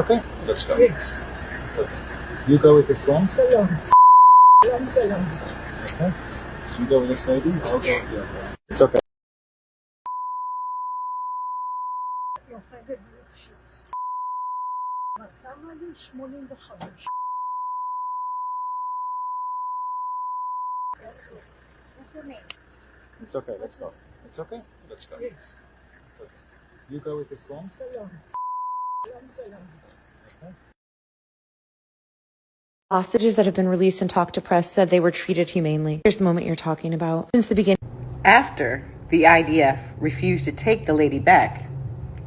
Okay, let's go. Yes. You go with this one. Shalom. Shalom, shalom. Okay. You go with this lady. I'll go with the other one. It's okay. Yocheved Lifshitz. כמה לי? 85. What's your name? It's okay. Let's go. It's okay. Let's go. Yes. You go with this one. Shalom. Shalom, shalom. Okay. Hostages that have been released and talked to press said they were treated humanely. Here's the moment you're talking about. Since the beginning. After the IDF refused to take the lady back,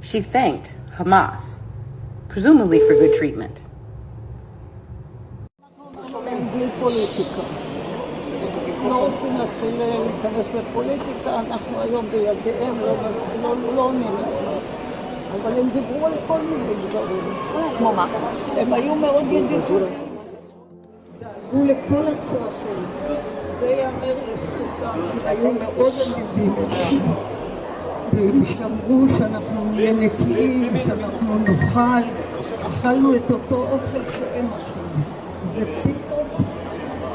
she thanked Hamas, presumably for good treatment. בלי פוליטיקה. לא רוצים להתחיל להיכנס לפוליטיקה, אנחנו היום בילדיהם לא עונים להם. אבל הם דיברו על כל מיני דברים. כמו מה? הם היו מאוד ידידותיים. דאגו לכל הצרכים. זה יאמר לזכותם, היו מאוד אדיבים אלינו. והם שמרו שאנחנו נהיה נקיים, שאנחנו נאכל. אכלנו את אותו אוכל שהם אכלו. זה פיתות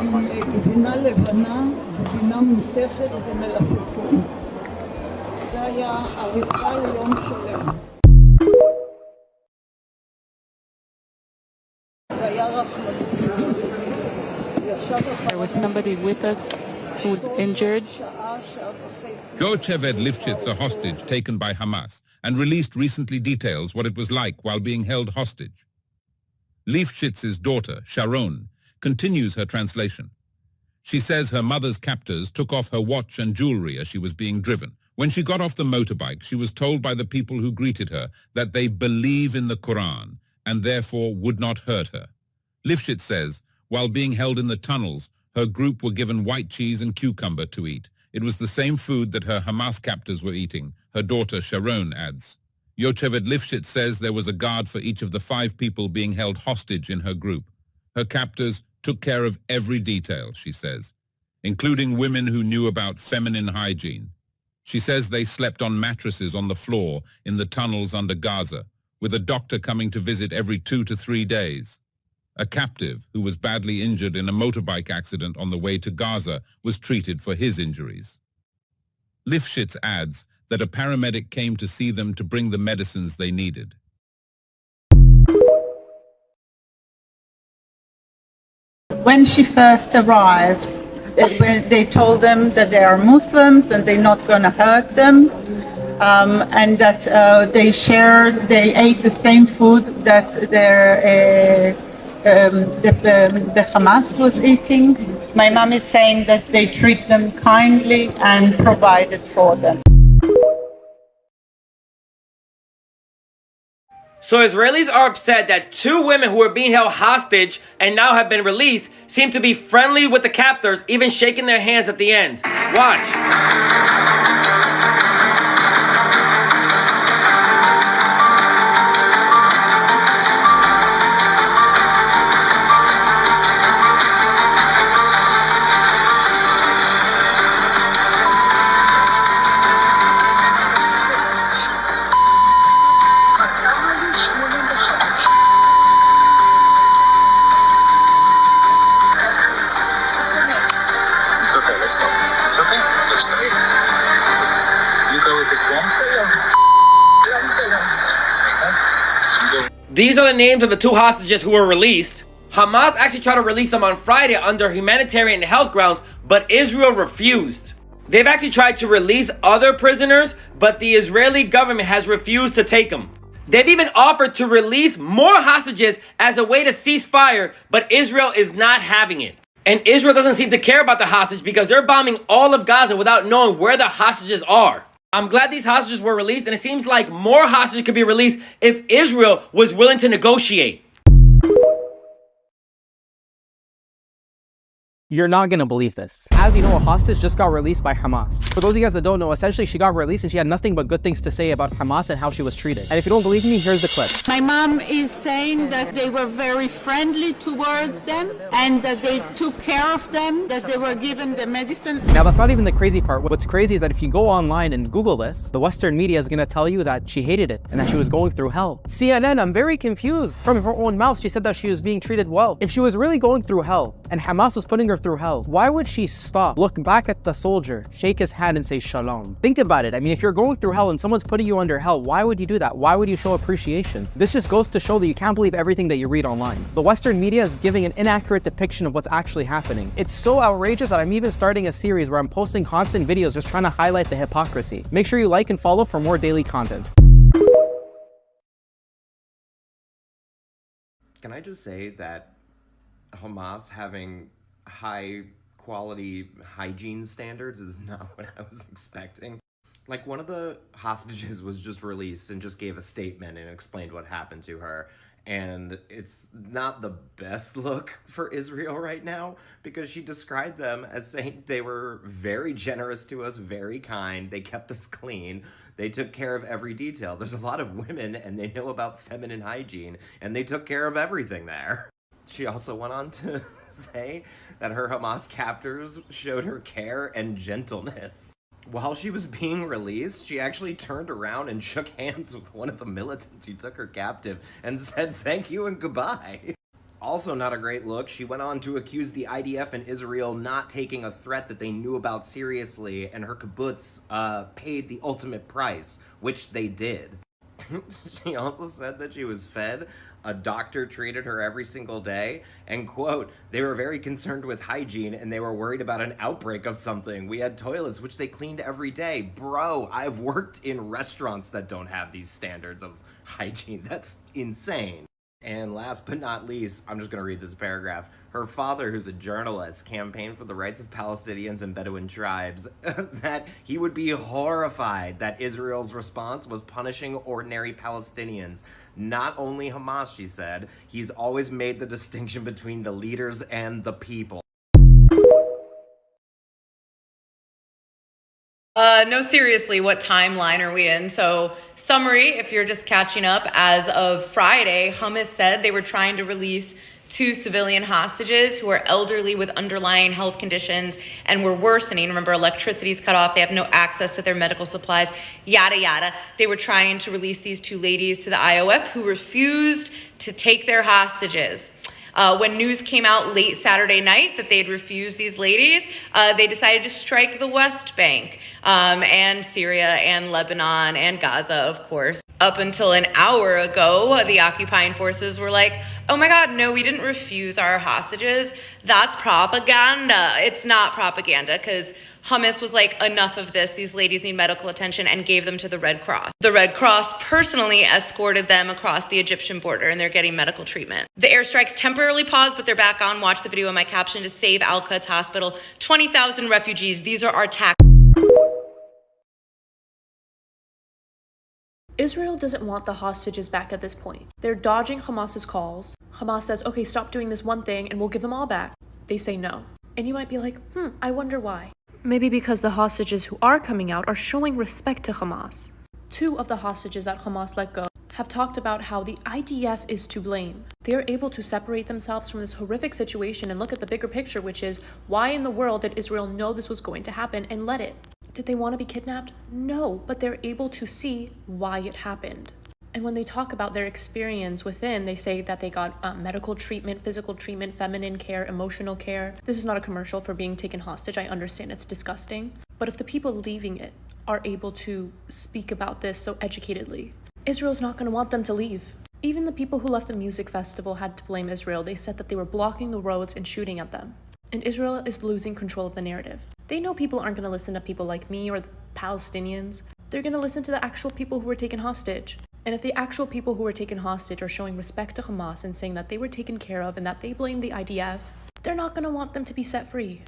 עם גבינה לבנה, גבינה מותכת ומלפפון. זה היה ארוחה ליום שלם. זה היה רחמנות. There was somebody with us who was injured. Yocheved Lifshitz, a hostage taken by Hamas, and released recently details what it was like while being held hostage. Lifshitz's daughter, Sharon, continues her translation. She says her mother's captors took off her watch and jewelry as she was being driven. When she got off the motorbike, she was told by the people who greeted her that they believe in the Quran and therefore would not hurt her. Lifshitz says, while being held in the tunnels, her group were given white cheese and cucumber to eat. It was the same food that her Hamas captors were eating, her daughter Sharon adds. Yocheved Lifshitz says there was a guard for each of the 5 people being held hostage in her group. Her captors took care of every detail, she says, including women who knew about feminine hygiene. She says they slept on mattresses on the floor in the tunnels under Gaza, with a doctor coming to visit every 2 to 3 days. A captive who was badly injured in a motorbike accident on the way to Gaza was treated for his injuries. Lifshitz adds that a paramedic came to see them to bring the medicines they needed. When she first arrived, they told them that they are Muslims and they're not going to hurt them, and that they ate the same food that the Hamas was eating. My mom is saying that they treat them kindly and provided for them. So Israelis are upset that 2 women who were being held hostage and now have been released seem to be friendly with the captors, even shaking their hands at the end. Watch. It's okay. Let's go. It's okay. Let's go. You go with this one. Okay. These are the names of the 2 hostages who were released. Hamas actually tried to release them on Friday under humanitarian and health grounds, but Israel refused. They've actually tried to release other prisoners, but the Israeli government has refused to take them. They've even offered to release more hostages as a way to cease fire, but Israel is not having it. And Israel doesn't seem to care about the hostage because they're bombing all of Gaza without knowing where the hostages are. I'm glad these hostages were released, and it seems like more hostages could be released if Israel was willing to negotiate. You're not gonna believe this. As you know, a hostage just got released by Hamas. For those of you guys that don't know, essentially she got released and she had nothing but good things to say about Hamas and how she was treated. And if you don't believe me, here's the clip. My mom is saying that they were very friendly towards them and that they took care of them, that they were given the medicine. Now that's not even the crazy part. What's crazy is that if you go online and Google this, the Western media is gonna tell you that she hated it and that she was going through hell. CNN, I'm very confused. From her own mouth, she said that she was being treated well. If she was really going through hell and Hamas was putting her through hell, why would she stop, look back at the soldier, shake his hand and say shalom? Think about it. I mean, if you're going through hell and someone's putting you under hell, why would you do that? Why would you show appreciation? This just goes to show that you can't believe everything that you read online. The Western media is giving an inaccurate depiction of what's actually happening. It's so outrageous that I'm even starting a series where I'm posting constant videos just trying to highlight the hypocrisy. Make sure you like and follow for more daily content. Can I just say that Hamas having high quality hygiene standards is not what I was expecting. Like, one of the hostages was just released and just gave a statement and explained what happened to her. And it's not the best look for Israel right now, because she described them as saying they were very generous to us, very kind, they kept us clean, they took care of every detail. There's a lot of women and they know about feminine hygiene and they took care of everything there. She also went on to say that her Hamas captors showed her care and gentleness. While she was being released, she actually turned around and shook hands with one of the militants who took her captive and said thank you and goodbye. Also not a great look, she went on to accuse the IDF and Israel not taking a threat that they knew about seriously, and her kibbutz paid the ultimate price, which they did. She also said that she was fed, a doctor treated her every single day, and quote, they were very concerned with hygiene and they were worried about an outbreak of something. We had toilets which they cleaned every day. Bro, I've worked in restaurants that don't have these standards of hygiene. That's insane. And last but not least, I'm just going to read this paragraph. Her father, who's a journalist, campaigned for the rights of Palestinians and Bedouin tribes, that he would be horrified that Israel's response was punishing ordinary Palestinians. Not only Hamas, she said, he's always made the distinction between the leaders and the people. No, seriously, what timeline are we in? So, summary, if you're just catching up, as of Friday, Hamas said they were trying to release 2 civilian hostages who are elderly with underlying health conditions and were worsening. Remember, electricity's cut off. They have no access to their medical supplies, yada, yada. They were trying to release these 2 ladies to the IOF who refused to take their hostages. When news came out late Saturday night that they had refused these ladies, they decided to strike the West Bank and Syria and Lebanon and Gaza, of course. Up until an hour ago, the occupying forces were like, oh my God, no, we didn't refuse our hostages. That's propaganda. It's not propaganda, because Hamas was like, enough of this. These ladies need medical attention, and gave them to the Red Cross. The Red Cross personally escorted them across the Egyptian border, and they're getting medical treatment. The airstrikes temporarily paused, but they're back on. Watch the video in my caption to save Al-Quds Hospital. 20,000 refugees. These are our tax. Israel doesn't want the hostages back at this point. They're dodging Hamas's calls. Hamas says, okay, stop doing this one thing and we'll give them all back. They say no. And you might be like, I wonder why. Maybe because the hostages who are coming out are showing respect to Hamas. 2 of the hostages that Hamas let go have talked about how the IDF is to blame. They are able to separate themselves from this horrific situation and look at the bigger picture, which is, why in the world did Israel know this was going to happen and let it? Did they want to be kidnapped? No, but they're able to see why it happened. And when they talk about their experience within, they say that they got medical treatment, physical treatment, feminine care, emotional care. This is not a commercial for being taken hostage. I understand it's disgusting. But if the people leaving it are able to speak about this so educatedly, Israel's not going to want them to leave. Even the people who left the music festival had to blame Israel. They said that they were blocking the roads and shooting at them. And Israel is losing control of the narrative. They know people aren't going to listen to people like me or the Palestinians. They're going to listen to the actual people who were taken hostage. And if the actual people who were taken hostage are showing respect to Hamas and saying that they were taken care of and that they blame the IDF, they're not going to want them to be set free.